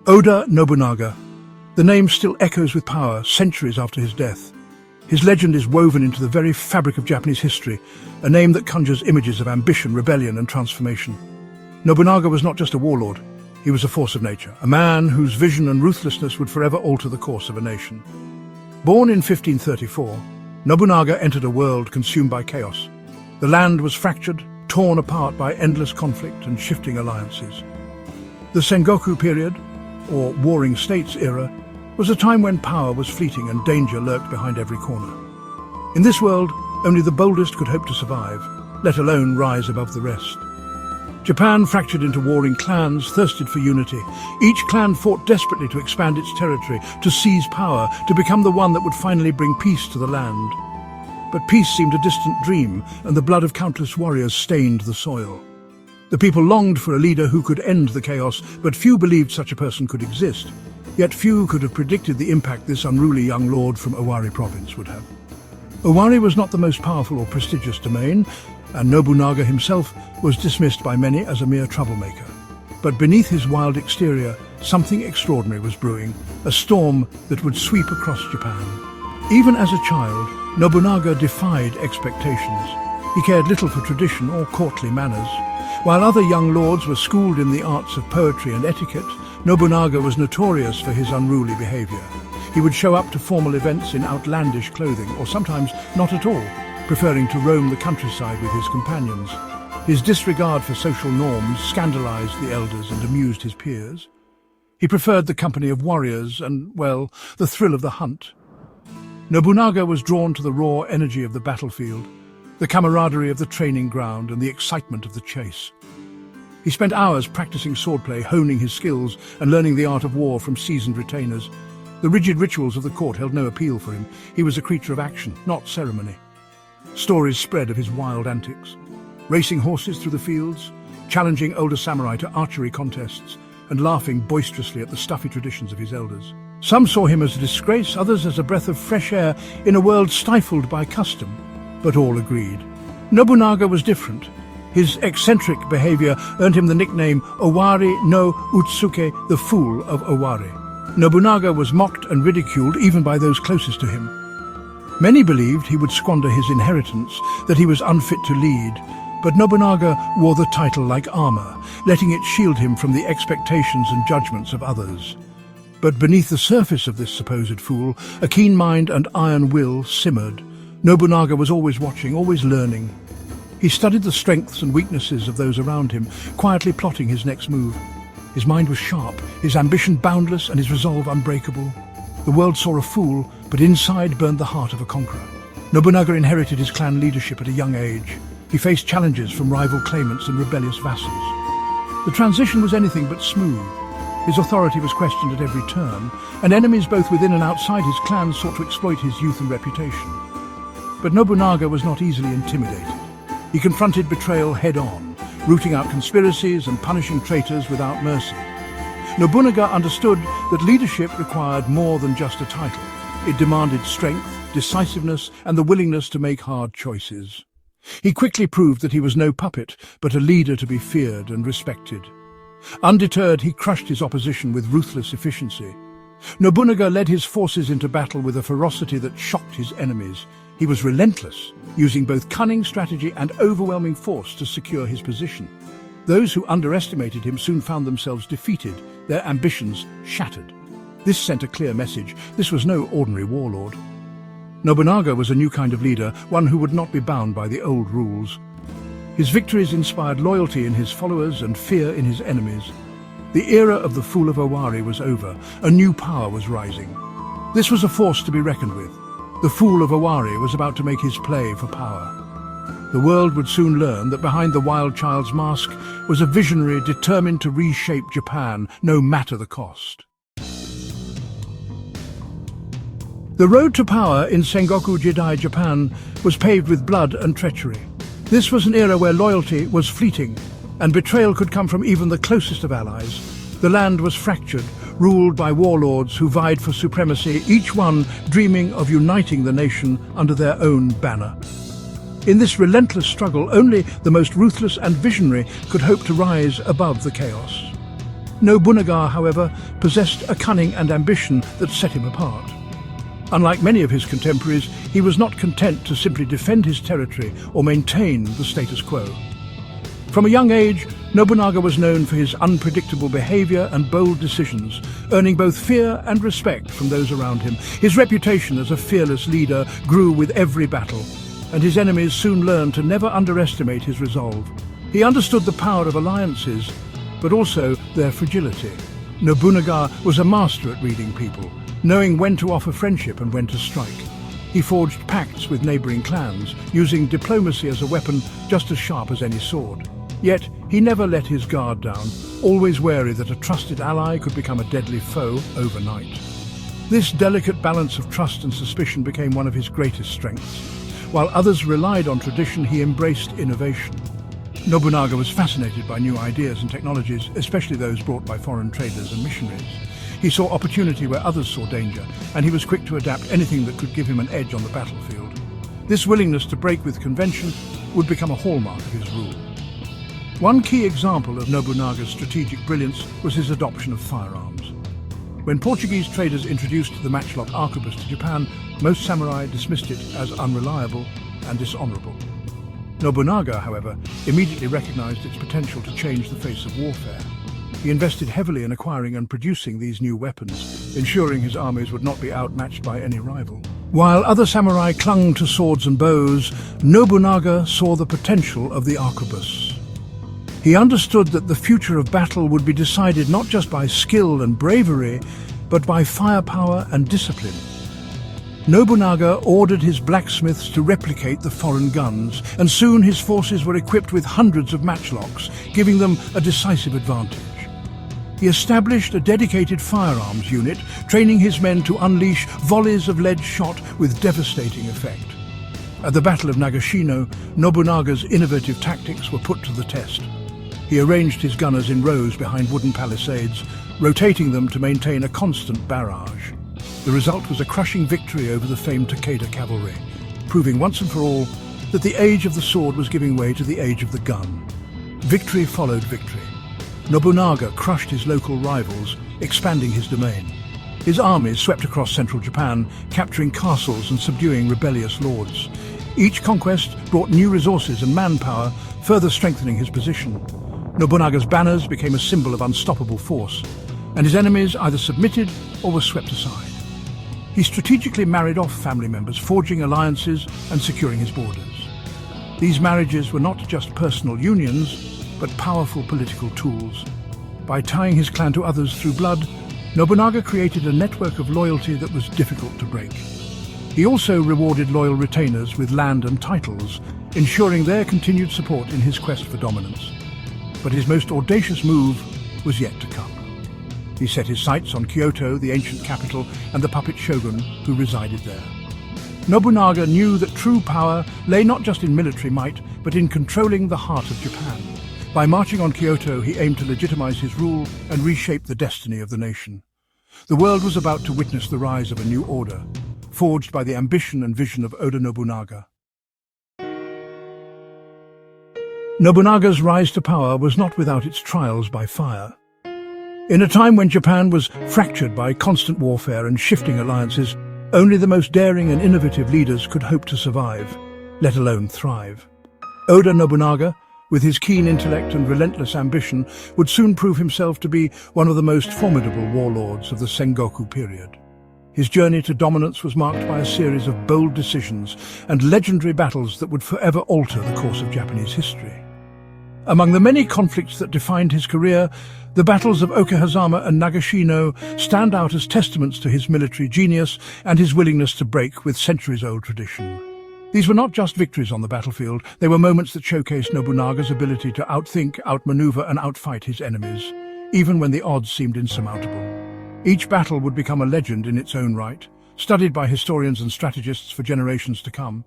Oda Nobunaga. The name still echoes with power centuries after his death. His legend is woven into the very fabric of Japanese history, a name that conjures images of ambition, rebellion, and transformation. Nobunaga was not just a warlord, he was a force of nature, a man whose vision and ruthlessness would forever alter the course of a nation. Born in 1534, Nobunaga entered a world consumed by chaos. The land was fractured, torn apart by endless conflict and shifting alliances. The Sengoku period, or Warring States era, was a time when power was fleeting and danger lurked behind every corner. In this world, only the boldest could hope to survive, let alone rise above the rest. Japan, fractured into warring clans, thirsted for unity. Each clan fought desperately to expand its territory, to seize power, to become the one that would finally bring peace to the land. But peace seemed a distant dream, and the blood of countless warriors stained the soil. The people longed for a leader who could end the chaos, but few believed such a person could exist. Yet few could have predicted the impact this unruly young lord from Owari province would have. Owari was not the most powerful or prestigious domain, and Nobunaga himself was dismissed by many as a mere troublemaker. But beneath his wild exterior, something extraordinary was brewing, a storm that would sweep across Japan. Even as a child, Nobunaga defied expectations. He cared little for tradition or courtly manners. While other young lords were schooled in the arts of poetry and etiquette, Nobunaga was notorious for his unruly behavior. He would show up to formal events in outlandish clothing, or sometimes not at all, preferring to roam the countryside with his companions. His disregard for social norms scandalized the elders and amused his peers. He preferred the company of warriors and, well, the thrill of the hunt. Nobunaga was drawn to the raw energy of the battlefield, the camaraderie of the training ground, and the excitement of the chase. He spent hours practicing swordplay, honing his skills, and learning the art of war from seasoned retainers. The rigid rituals of the court held no appeal for him. He was a creature of action, not ceremony. Stories spread of his wild antics, racing horses through the fields, challenging older samurai to archery contests, and laughing boisterously at the stuffy traditions of his elders. Some saw him as a disgrace, others as a breath of fresh air in a world stifled by custom. But all agreed. Nobunaga was different. His eccentric behavior earned him the nickname Owari no Utsuke, the Fool of Owari. Nobunaga was mocked and ridiculed even by those closest to him. Many believed he would squander his inheritance, that he was unfit to lead, but Nobunaga wore the title like armor, letting it shield him from the expectations and judgments of others. But beneath the surface of this supposed fool, a keen mind and iron will simmered. Nobunaga was always watching, always learning. He studied the strengths and weaknesses of those around him, quietly plotting his next move. His mind was sharp, his ambition boundless, and his resolve unbreakable. The world saw a fool, but inside burned the heart of a conqueror. Nobunaga inherited his clan leadership at a young age. He faced challenges from rival claimants and rebellious vassals. The transition was anything but smooth. His authority was questioned at every turn, and enemies both within and outside his clan sought to exploit his youth and reputation. But Nobunaga was not easily intimidated. He confronted betrayal head-on, rooting out conspiracies and punishing traitors without mercy. Nobunaga understood that leadership required more than just a title. It demanded strength, decisiveness, and the willingness to make hard choices. He quickly proved that he was no puppet, but a leader to be feared and respected. Undeterred, he crushed his opposition with ruthless efficiency. Nobunaga led his forces into battle with a ferocity that shocked his enemies. He was relentless, using both cunning strategy and overwhelming force to secure his position. Those who underestimated him soon found themselves defeated, their ambitions shattered. This sent a clear message. This was no ordinary warlord. Nobunaga was a new kind of leader, one who would not be bound by the old rules. His victories inspired loyalty in his followers and fear in his enemies. The era of the Fool of Owari was over. A new power was rising. This was a force to be reckoned with. The Fool of Owari was about to make his play for power. The world would soon learn that behind the wild child's mask was a visionary determined to reshape Japan, no matter the cost. The road to power in Sengoku Japan was paved with blood and treachery. This was an era where loyalty was fleeting, and betrayal could come from even the closest of allies. The land was fractured, ruled by warlords who vied for supremacy, each one dreaming of uniting the nation under their own banner. In this relentless struggle, only the most ruthless and visionary could hope to rise above the chaos. Nobunaga, however, possessed a cunning and ambition that set him apart. Unlike many of his contemporaries, he was not content to simply defend his territory or maintain the status quo. From a young age, Nobunaga was known for his unpredictable behavior and bold decisions, earning both fear and respect from those around him. His reputation as a fearless leader grew with every battle, and his enemies soon learned to never underestimate his resolve. He understood the power of alliances, but also their fragility. Nobunaga was a master at reading people, knowing when to offer friendship and when to strike. He forged pacts with neighboring clans, using diplomacy as a weapon just as sharp as any sword. Yet, he never let his guard down, always wary that a trusted ally could become a deadly foe overnight. This delicate balance of trust and suspicion became one of his greatest strengths. While others relied on tradition, he embraced innovation. Nobunaga was fascinated by new ideas and technologies, especially those brought by foreign traders and missionaries. He saw opportunity where others saw danger, and he was quick to adapt anything that could give him an edge on the battlefield. This willingness to break with convention would become a hallmark of his rule. One key example of Nobunaga's strategic brilliance was his adoption of firearms. When Portuguese traders introduced the matchlock arquebus to Japan, most samurai dismissed it as unreliable and dishonorable. Nobunaga, however, immediately recognized its potential to change the face of warfare. He invested heavily in acquiring and producing these new weapons, ensuring his armies would not be outmatched by any rival. While other samurai clung to swords and bows, Nobunaga saw the potential of the arquebus. He understood that the future of battle would be decided not just by skill and bravery, but by firepower and discipline. Nobunaga ordered his blacksmiths to replicate the foreign guns, and soon his forces were equipped with hundreds of matchlocks, giving them a decisive advantage. He established a dedicated firearms unit, training his men to unleash volleys of lead shot with devastating effect. At the Battle of Nagashino, Nobunaga's innovative tactics were put to the test. He arranged his gunners in rows behind wooden palisades, rotating them to maintain a constant barrage. The result was a crushing victory over the famed Takeda cavalry, proving once and for all that the age of the sword was giving way to the age of the gun. Victory followed victory. Nobunaga crushed his local rivals, expanding his domain. His armies swept across central Japan, capturing castles and subduing rebellious lords. Each conquest brought new resources and manpower, further strengthening his position. Nobunaga's banners became a symbol of unstoppable force, and his enemies either submitted or were swept aside. He strategically married off family members, forging alliances and securing his borders. These marriages were not just personal unions, but powerful political tools. By tying his clan to others through blood, Nobunaga created a network of loyalty that was difficult to break. He also rewarded loyal retainers with land and titles, ensuring their continued support in his quest for dominance. But his most audacious move was yet to come. He set his sights on Kyoto, the ancient capital, and the puppet shogun who resided there. Nobunaga knew that true power lay not just in military might, but in controlling the heart of Japan. By marching on Kyoto, he aimed to legitimize his rule and reshape the destiny of the nation. The world was about to witness the rise of a new order, forged by the ambition and vision of Oda Nobunaga. Nobunaga's rise to power was not without its trials by fire. In a time when Japan was fractured by constant warfare and shifting alliances, only the most daring and innovative leaders could hope to survive, let alone thrive. Oda Nobunaga, with his keen intellect and relentless ambition, would soon prove himself to be one of the most formidable warlords of the Sengoku period. His journey to dominance was marked by a series of bold decisions and legendary battles that would forever alter the course of Japanese history. Among the many conflicts that defined his career, the battles of Okehazama and Nagashino stand out as testaments to his military genius and his willingness to break with centuries-old tradition. These were not just victories on the battlefield, they were moments that showcased Nobunaga's ability to outthink, outmaneuver and outfight his enemies, even when the odds seemed insurmountable. Each battle would become a legend in its own right, studied by historians and strategists for generations to come.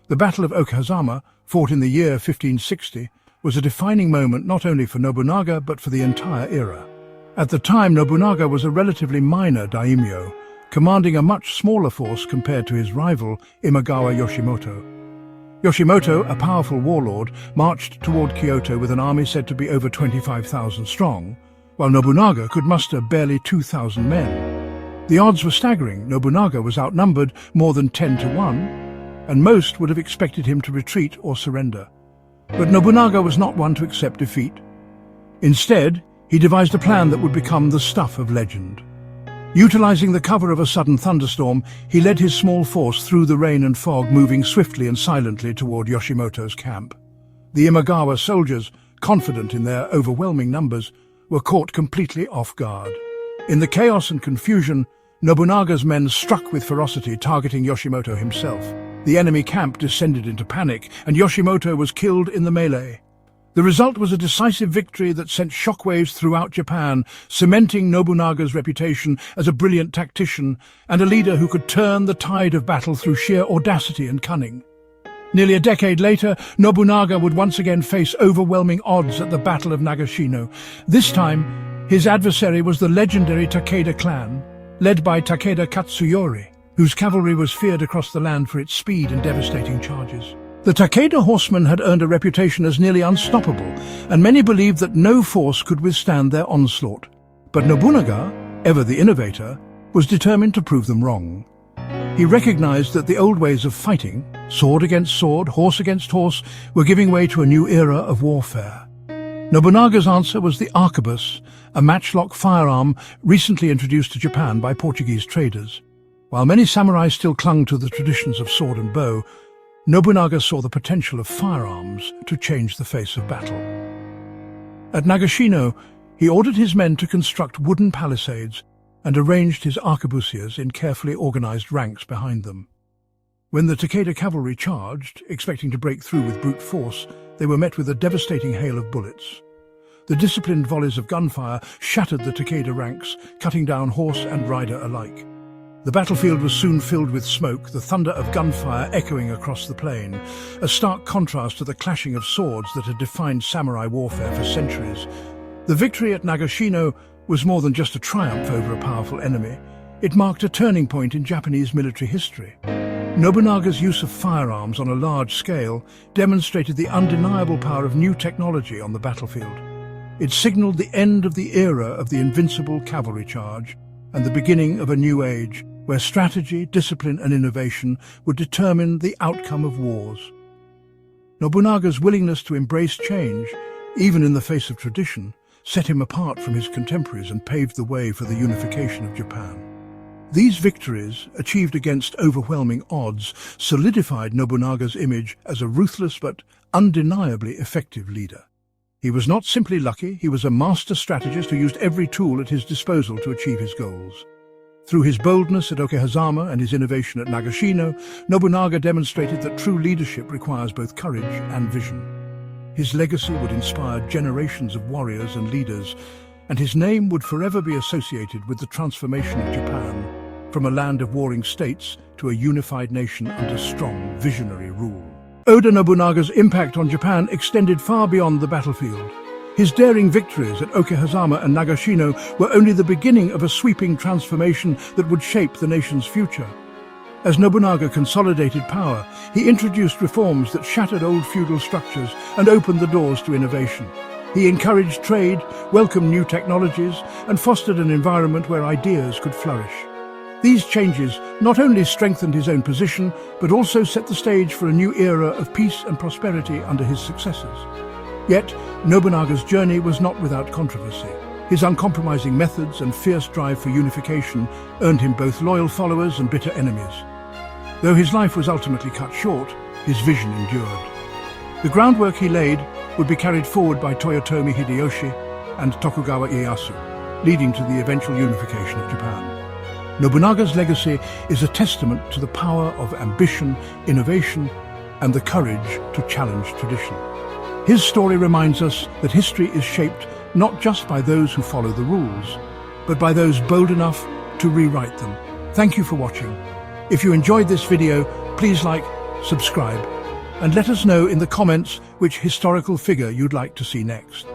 The Battle of Okehazama, fought in the year 1560, was a defining moment not only for Nobunaga but for the entire era. At the time, Nobunaga was a relatively minor daimyo, commanding a much smaller force compared to his rival, Imagawa Yoshimoto. Yoshimoto, a powerful warlord, marched toward Kyoto with an army said to be over 25,000 strong, while Nobunaga could muster barely 2,000 men. The odds were staggering. Nobunaga was outnumbered more than 10 to 1, and most would have expected him to retreat or surrender. But Nobunaga was not one to accept defeat. Instead, he devised a plan that would become the stuff of legend. Utilizing the cover of a sudden thunderstorm, he led his small force through the rain and fog, moving swiftly and silently toward Yoshimoto's camp. The Imagawa soldiers, confident in their overwhelming numbers, were caught completely off guard. In the chaos and confusion, Nobunaga's men struck with ferocity, targeting Yoshimoto himself. The enemy camp descended into panic, and Yoshimoto was killed in the melee. The result was a decisive victory that sent shockwaves throughout Japan, cementing Nobunaga's reputation as a brilliant tactician and a leader who could turn the tide of battle through sheer audacity and cunning. Nearly a decade later, Nobunaga would once again face overwhelming odds at the Battle of Nagashino. This time, his adversary was the legendary Takeda clan, led by Takeda Katsuyori, whose cavalry was feared across the land for its speed and devastating charges. The Takeda horsemen had earned a reputation as nearly unstoppable, and many believed that no force could withstand their onslaught. But Nobunaga, ever the innovator, was determined to prove them wrong. He recognized that the old ways of fighting, sword against sword, horse against horse, were giving way to a new era of warfare. Nobunaga's answer was the arquebus, a matchlock firearm recently introduced to Japan by Portuguese traders. While many samurai still clung to the traditions of sword and bow, Nobunaga saw the potential of firearms to change the face of battle. At Nagashino, he ordered his men to construct wooden palisades and arranged his arquebusiers in carefully organized ranks behind them. When the Takeda cavalry charged, expecting to break through with brute force, they were met with a devastating hail of bullets. The disciplined volleys of gunfire shattered the Takeda ranks, cutting down horse and rider alike. The battlefield was soon filled with smoke, the thunder of gunfire echoing across the plain, a stark contrast to the clashing of swords that had defined samurai warfare for centuries. The victory at Nagashino was more than just a triumph over a powerful enemy. It marked a turning point in Japanese military history. Nobunaga's use of firearms on a large scale demonstrated the undeniable power of new technology on the battlefield. It signaled the end of the era of the invincible cavalry charge and the beginning of a new age, where strategy, discipline and innovation would determine the outcome of wars. Nobunaga's willingness to embrace change, even in the face of tradition, set him apart from his contemporaries and paved the way for the unification of Japan. These victories, achieved against overwhelming odds, solidified Nobunaga's image as a ruthless but undeniably effective leader. He was not simply lucky, he was a master strategist who used every tool at his disposal to achieve his goals. Through his boldness at Okehazama and his innovation at Nagashino, Nobunaga demonstrated that true leadership requires both courage and vision. His legacy would inspire generations of warriors and leaders, and his name would forever be associated with the transformation of Japan, from a land of warring states to a unified nation under strong, visionary rule. Oda Nobunaga's impact on Japan extended far beyond the battlefield. His daring victories at Okehazama and Nagashino were only the beginning of a sweeping transformation that would shape the nation's future. As Nobunaga consolidated power, he introduced reforms that shattered old feudal structures and opened the doors to innovation. He encouraged trade, welcomed new technologies, and fostered an environment where ideas could flourish. These changes not only strengthened his own position, but also set the stage for a new era of peace and prosperity under his successors. Yet, Nobunaga's journey was not without controversy. His uncompromising methods and fierce drive for unification earned him both loyal followers and bitter enemies. Though his life was ultimately cut short, his vision endured. The groundwork he laid would be carried forward by Toyotomi Hideyoshi and Tokugawa Ieyasu, leading to the eventual unification of Japan. Nobunaga's legacy is a testament to the power of ambition, innovation, and the courage to challenge tradition. His story reminds us that history is shaped not just by those who follow the rules, but by those bold enough to rewrite them. Thank you for watching. If you enjoyed this video, please like, subscribe, and let us know in the comments which historical figure you'd like to see next.